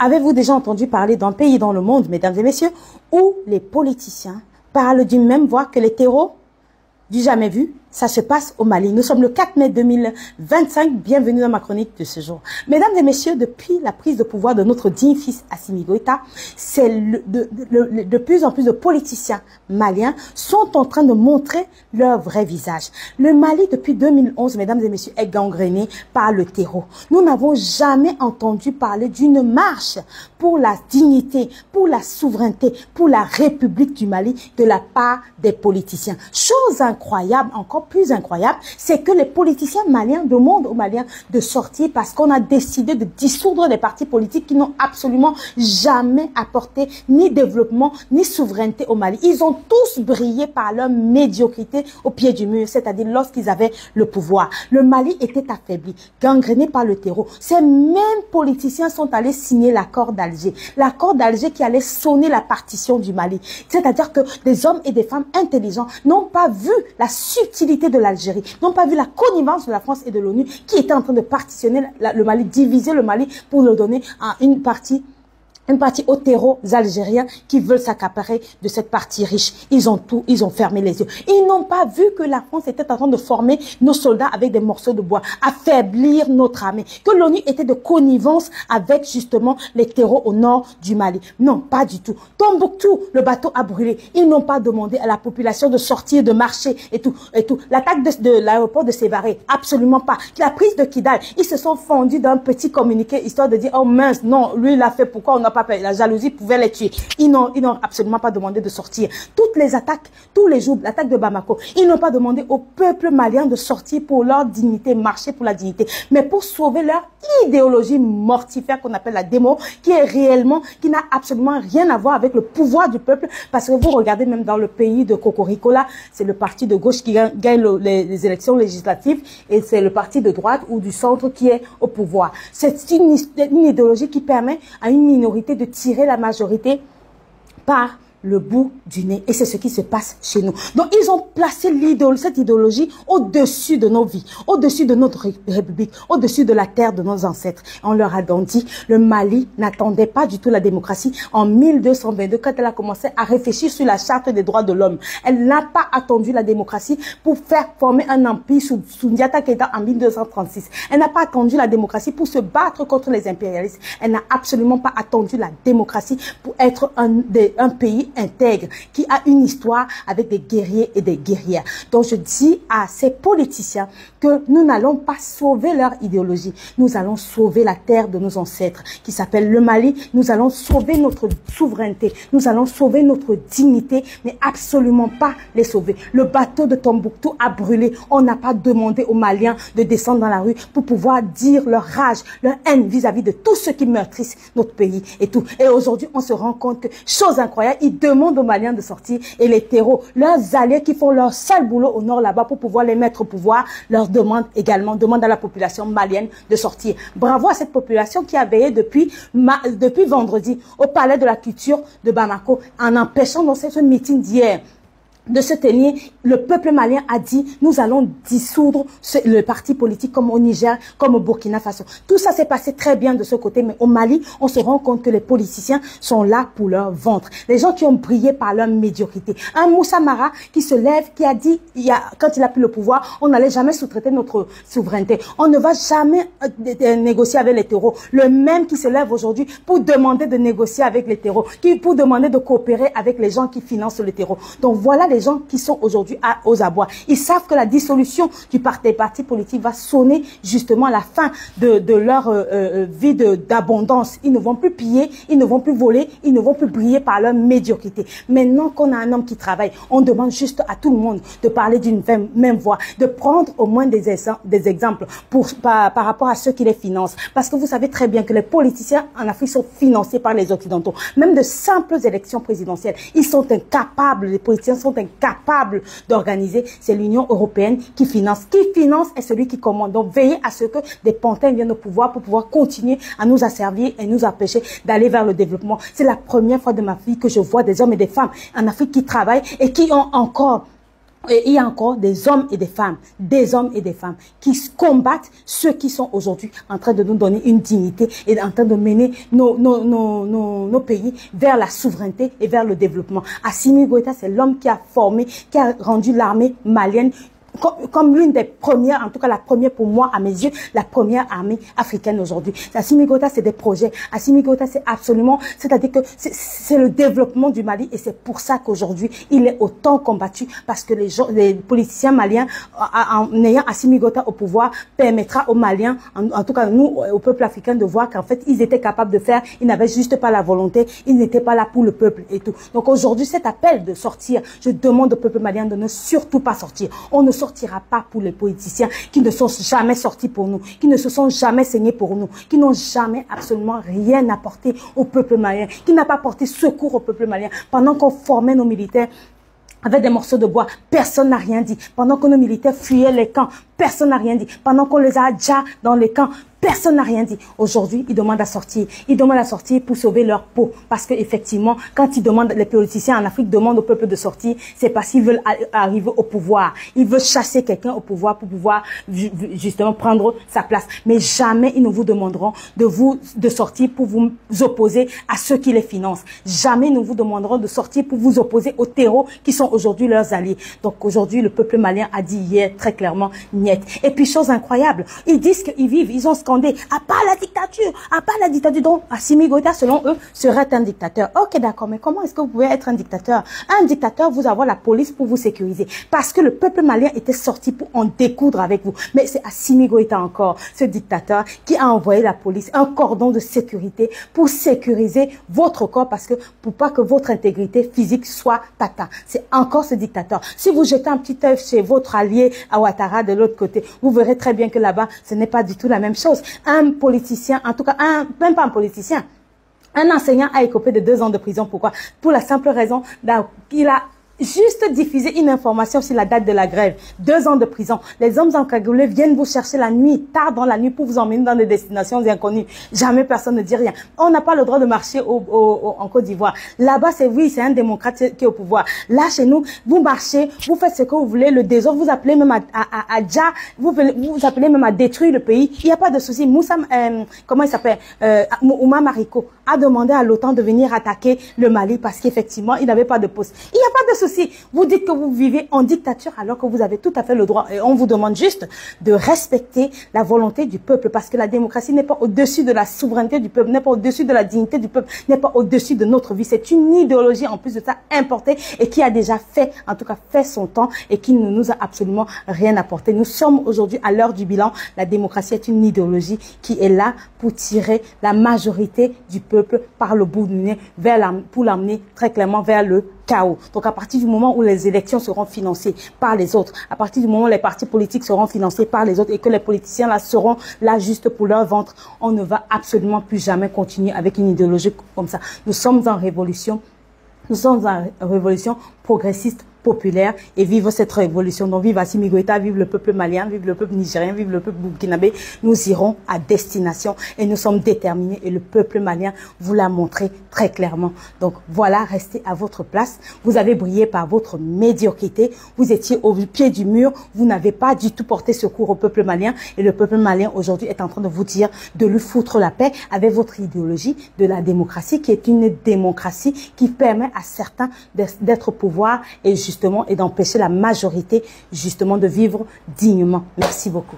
Avez-vous déjà entendu parler d'un pays dans le monde, mesdames et messieurs, où les politiciens parlent d'une même voix que les terreaux? Du jamais vu, ça se passe au Mali. Nous sommes le 4 mai 2025. Bienvenue dans ma chronique de ce jour. Mesdames et messieurs, depuis la prise de pouvoir de notre digne fils Assimi Goïta, c'est de plus en plus de politiciens maliens sont en train de montrer leur vrai visage. Le Mali, depuis 2011, mesdames et messieurs, est gangréné par le terreau. Nous n'avons jamais entendu parler d'une marche pour la dignité, pour la souveraineté, pour la République du Mali de la part des politiciens. Chose incroyable, encore plus incroyable, c'est que les politiciens maliens demandent aux Maliens de sortir parce qu'on a décidé de dissoudre des partis politiques qui n'ont absolument jamais apporté ni développement ni souveraineté au Mali. Ils ont tous brillé par leur médiocrité au pied du mur, c'est-à-dire lorsqu'ils avaient le pouvoir. Le Mali était affaibli, gangréné par le terreau. Ces mêmes politiciens sont allés signer l'accord d'Alger. L'accord d'Alger qui allait sonner la partition du Mali. C'est-à-dire que des hommes et des femmes intelligents n'ont pas vu la subtilité de l'Algérie, n'ont pas vu la connivence de la France et de l'ONU qui était en train de partitionner le Mali, diviser le Mali pour le donner à une partie aux terreaux algériens qui veulent s'accaparer de cette partie riche. Ils ont fermé les yeux. Ils n'ont pas vu que la France était en train de former nos soldats avec des morceaux de bois, affaiblir notre armée, que l'ONU était de connivence avec justement les terreaux au nord du Mali. Non, pas du tout. Tombouctou, le bateau a brûlé. Ils n'ont pas demandé à la population de sortir, de marcher et tout. L'attaque de l'aéroport de Sévaré, absolument pas. La prise de Kidal, ils se sont fondus d'un petit communiqué histoire de dire, oh mince, non, lui il a fait, pourquoi on n'a pas la jalousie pouvait les tuer. Ils n'ont absolument pas demandé de sortir. Toutes les attaques, tous les jours, l'attaque de Bamako, ils n'ont pas demandé au peuple malien de sortir pour leur dignité, marcher pour la dignité, mais pour sauver leur idéologie mortifère qu'on appelle la démo, qui n'a absolument rien à voir avec le pouvoir du peuple, parce que vous regardez même dans le pays de Cocorico, là, c'est le parti de gauche qui gagne les élections législatives et c'est le parti de droite ou du centre qui est au pouvoir. C'est une idéologie qui permet à une minorité de tirer la majorité par le bout du nez. Et c'est ce qui se passe chez nous. Donc, ils ont placé cette idéologie au-dessus de nos vies, au-dessus de notre République, au-dessus de la terre de nos ancêtres. On leur a donc dit, le Mali n'attendait pas du tout la démocratie. En 1222, quand elle a commencé à réfléchir sur la charte des droits de l'homme, elle n'a pas attendu la démocratie pour faire former un empire sous Sundiata Keïta en 1236. Elle n'a pas attendu la démocratie pour se battre contre les impérialistes. Elle n'a absolument pas attendu la démocratie pour être un pays intègre, qui a une histoire avec des guerriers et des guerrières. Donc je dis à ces politiciens que nous n'allons pas sauver leur idéologie, nous allons sauver la terre de nos ancêtres qui s'appelle le Mali, nous allons sauver notre souveraineté, nous allons sauver notre dignité, mais absolument pas les sauver. Le bateau de Tombouctou a brûlé, on n'a pas demandé aux Maliens de descendre dans la rue pour pouvoir dire leur rage, leur haine vis-à-vis de tous ceux qui meurtrissent notre pays et tout. Et aujourd'hui, on se rend compte que, chose incroyable, ils demandent aux Maliens de sortir et les terreaux, leurs alliés qui font leur sale boulot au nord là-bas pour pouvoir les mettre au pouvoir, leur demandent à la population malienne de sortir. Bravo à cette population qui a veillé depuis vendredi au palais de la culture de Bamako en empêchant dans ce meeting d'hier de se tenir. Le peuple malien a dit, nous allons dissoudre le parti politique comme au Niger, comme au Burkina Faso. Tout ça s'est passé très bien de ce côté, mais au Mali, on se rend compte que les politiciens sont là pour leur ventre. Les gens qui ont brillé par leur médiocrité. Un Moussa Mara qui se lève, qui a dit, quand il a pris le pouvoir, on n'allait jamais sous-traiter notre souveraineté. On ne va jamais négocier avec les terreaux. Le même qui se lève aujourd'hui pour demander de négocier avec les terreaux, pour demander de coopérer avec les gens qui financent le terreau. Donc voilà les gens qui sont aujourd'hui aux abois. Ils savent que la dissolution du parti politique va sonner justement à la fin de leur vie d'abondance. Ils ne vont plus piller, ils ne vont plus voler, ils ne vont plus briller par leur médiocrité. Maintenant qu'on a un homme qui travaille, on demande juste à tout le monde de parler d'une même voix, de prendre au moins des exemples par rapport à ceux qui les financent. Parce que vous savez très bien que les politiciens en Afrique sont financés par les Occidentaux. Même de simples élections présidentielles, ils sont incapables, les politiciens sont incapables d'organiser. C'est l'Union européenne qui finance. Qui finance est celui qui commande. Donc veillez à ce que des pantins viennent au pouvoir pour pouvoir continuer à nous asservir et nous empêcher d'aller vers le développement. C'est la première fois de ma vie que je vois des hommes et des femmes en Afrique qui travaillent et qui ont encore Et il y a encore des hommes et des femmes qui combattent ceux qui sont aujourd'hui en train de nous donner une dignité et en train de mener nos pays vers la souveraineté et vers le développement. Assimi Goïta, c'est l'homme qui a formé, qui a rendu l'armée malienne comme l'une des premières, en tout cas la première pour moi, à mes yeux, la première armée africaine aujourd'hui. Assimi Goïta, c'est des projets. Assimi Goïta, c'est absolument, c'est-à-dire que c'est le développement du Mali et c'est pour ça qu'aujourd'hui, il est autant combattu parce que les politiciens maliens, en ayant Assimi Goïta au pouvoir, permettra aux Maliens, en tout cas nous, au peuple africain, de voir qu'en fait, ils étaient capables de faire, ils n'avaient juste pas la volonté, ils n'étaient pas là pour le peuple et tout. Donc aujourd'hui, cet appel de sortir, je demande au peuple malien de ne surtout pas sortir. On ne sortira pas pour les politiciens qui ne sont jamais sortis pour nous, qui ne se sont jamais saignés pour nous, qui n'ont jamais absolument rien apporté au peuple malien, qui n'a pas porté secours au peuple malien. Pendant qu'on formait nos militaires avec des morceaux de bois, personne n'a rien dit. Pendant que nos militaires fuyaient les camps, personne n'a rien dit. Pendant qu'on les a déjà dans les camps, personne n'a rien dit. Aujourd'hui, ils demandent à sortir. Ils demandent à sortir pour sauver leur peau. Parce que effectivement, quand ils demandent, les politiciens en Afrique demandent au peuple de sortir, c'est parce qu'ils veulent arriver au pouvoir. Ils veulent chasser quelqu'un au pouvoir pour pouvoir justement prendre sa place. Mais jamais ils ne vous demanderont de sortir pour vous opposer à ceux qui les financent. Jamais ils ne vous demanderont de sortir pour vous opposer aux terreaux qui sont aujourd'hui leurs alliés. Donc aujourd'hui, le peuple malien a dit hier très clairement, niet. Et puis chose incroyable, ils disent qu'ils vivent, ils ont scandé, à part la dictature, donc Assimi Goïta, selon eux, serait un dictateur. Ok, d'accord, mais comment est-ce que vous pouvez être un dictateur? Un dictateur, vous avez la police pour vous sécuriser. Parce que le peuple malien était sorti pour en découdre avec vous. Mais c'est Assimi Goïta encore, ce dictateur, qui a envoyé la police, un cordon de sécurité pour sécuriser votre corps, parce que pour pas que votre intégrité physique soit tata. C'est encore ce dictateur. Si vous jetez un petit œuf chez votre allié à Ouattara de l'autre côté, vous verrez très bien que là-bas, ce n'est pas du tout la même chose. Un politicien, en tout cas, même pas un politicien, un enseignant a écopé de 2 ans de prison. Pourquoi? Pour la simple raison qu'il a juste diffuser une information sur la date de la grève. 2 ans de prison. Les hommes encagoulés viennent vous chercher la nuit, tard dans la nuit, pour vous emmener dans des destinations inconnues. Jamais personne ne dit rien. On n'a pas le droit de marcher en Côte d'Ivoire. Là-bas, c'est un démocrate qui est au pouvoir. Là, chez nous, vous marchez, vous faites ce que vous voulez, le désordre, vous appelez même à Dja, vous appelez même à détruire le pays. Il n'y a pas de souci. Moussa, comment il s'appelle? Ouma Mariko a demandé à l'OTAN de venir attaquer le Mali parce qu'effectivement, il n'avait pas de poste. Il n'y a pas de souci. Vous dites que vous vivez en dictature alors que vous avez tout à fait le droit. Et on vous demande juste de respecter la volonté du peuple, parce que la démocratie n'est pas au-dessus de la souveraineté du peuple, n'est pas au-dessus de la dignité du peuple, n'est pas au-dessus de notre vie. C'est une idéologie en plus de ça importée et qui a déjà fait, en tout cas fait son temps, et qui ne nous a absolument rien apporté. Nous sommes aujourd'hui à l'heure du bilan. La démocratie est une idéologie qui est là pour tirer la majorité du peuple par le bout du nez pour l'amener très clairement vers le chaos. Donc à partir du moment où les élections seront financées par les autres, à partir du moment où les partis politiques seront financés par les autres et que les politiciens là seront là juste pour leur ventre, on ne va absolument plus jamais continuer avec une idéologie comme ça. Nous sommes en révolution progressiste, populaire, et vive cette révolution. Donc vive Assimi Goïta, vive le peuple malien, vive le peuple nigérien, vive le peuple burkinabé. Nous irons à destination et nous sommes déterminés, et le peuple malien vous l'a montré très clairement. Donc voilà, restez à votre place. Vous avez brillé par votre médiocrité. Vous étiez au pied du mur. Vous n'avez pas du tout porté secours au peuple malien, et le peuple malien aujourd'hui est en train de vous dire de lui foutre la paix avec votre idéologie de la démocratie, qui est une démocratie qui permet à certains d'être au pouvoir et justement, et d'empêcher la majorité justement de vivre dignement. Merci beaucoup.